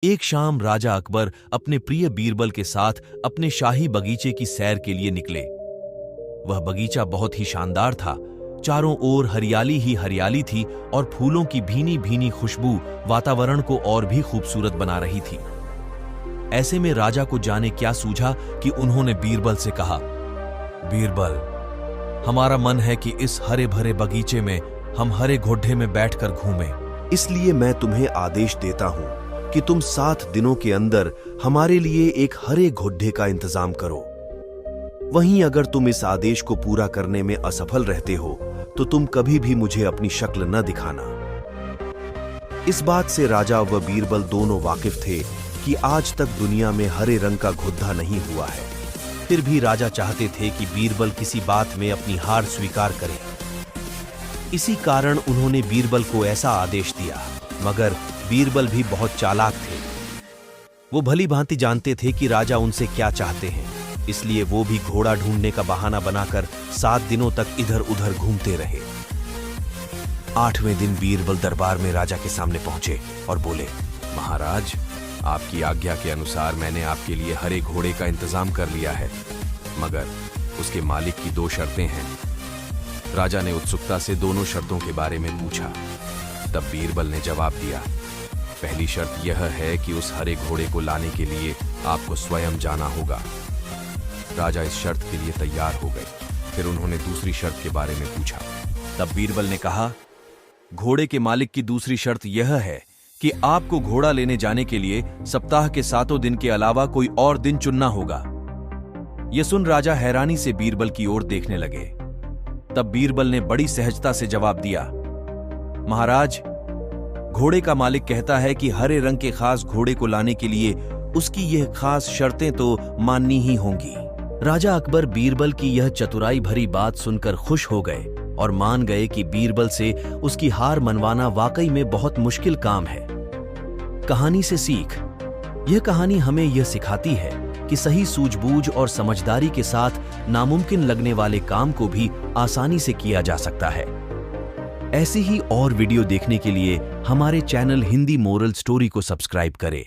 एक शाम राजा अकबर अपने प्रिय बीरबल के साथ अपने शाही बगीचे की सैर के लिए निकले। वह बगीचा बहुत ही शानदार था। चारों ओर हरियाली ही हरियाली थी और फूलों की भीनी भीनी खुशबू वातावरण को और भी खूबसूरत बना रही थी। ऐसे में राजा को जाने क्या सूझा कि उन्होंने बीरबल से कहा, बीरबल, हमारा मन है कि इस हरे भरे बगीचे में हम हरे घोड़े में बैठकर घूमें। इसलिए मैं तुम्हें आदेश देता हूं कि तुम 7 दिनों के अंदर हमारे लिए एक हरे घोड़े का इंतजाम करो। वहीं अगर तुम इस आदेश को पूरा करने में असफल रहते हो तो तुम कभी भी मुझे अपनी शक्ल न दिखाना। इस बात से राजा व बीरबल दोनों वाकिफ थे कि आज तक दुनिया में हरे रंग का घोड़ा नहीं हुआ है। फिर भी राजा चाहते थे कि बीरबल किसी बात में अपनी हार स्वीकार करे। इसी कारण उन्होंने बीरबल को ऐसा आदेश दिया। मगर बीरबल भी बहुत चालाक थे। वो भली भांति जानते थे कि राजा उनसे क्या चाहते हैं, इसलिए वो भी घोड़ा ढूंढने का बहाना बनाकर 7 दिनों तक इधर उधर घूमते रहे। 8वें दिन बीरबल दरबार में राजा के सामने पहुंचे और बोले, महाराज, आपकी आज्ञा के अनुसार मैंने आपके लिए हरे घोड़े का इंतजाम कर लिया है, मगर उसके मालिक की 2 शर्तें हैं। राजा ने उत्सुकता से दोनों शर्तों के बारे में पूछा। तब बीरबल ने जवाब दिया, पहली शर्त यह है कि उस हरे घोड़े को लाने के लिए आपको स्वयं जाना होगा। राजा इस शर्त के लिए तैयार हो गए। फिर उन्होंने दूसरी शर्त के बारे में पूछा। तब बीरबल ने कहा, घोड़े के मालिक की दूसरी शर्त यह है कि आपको घोड़ा लेने जाने के लिए सप्ताह के 7 दिन के अलावा कोई और दिन चुनना होगा। यह सुन राजा हैरानी से बीरबल की ओर देखने लगे। तब बीरबल ने बड़ी सहजता से जवाब दिया, महाराज, घोड़े का मालिक कहता है कि हरे रंग के खास घोड़े को लाने के लिए उसकी यह खास शर्तें तो माननी ही होंगी। राजा अकबर बीरबल की यह चतुराई भरी बात सुनकर खुश हो गए और मान गए कि बीरबल से उसकी हार मनवाना वाकई में बहुत मुश्किल काम है। कहानी से सीख। यह कहानी हमें यह सिखाती है कि सही सूझबूझ और समझदारी के साथ नामुमकिन लगने वाले काम को भी आसानी से किया जा सकता है। ऐसी ही और वीडियो देखने के लिए हमारे चैनल हिंदी मोरल स्टोरी को सब्सक्राइब करें।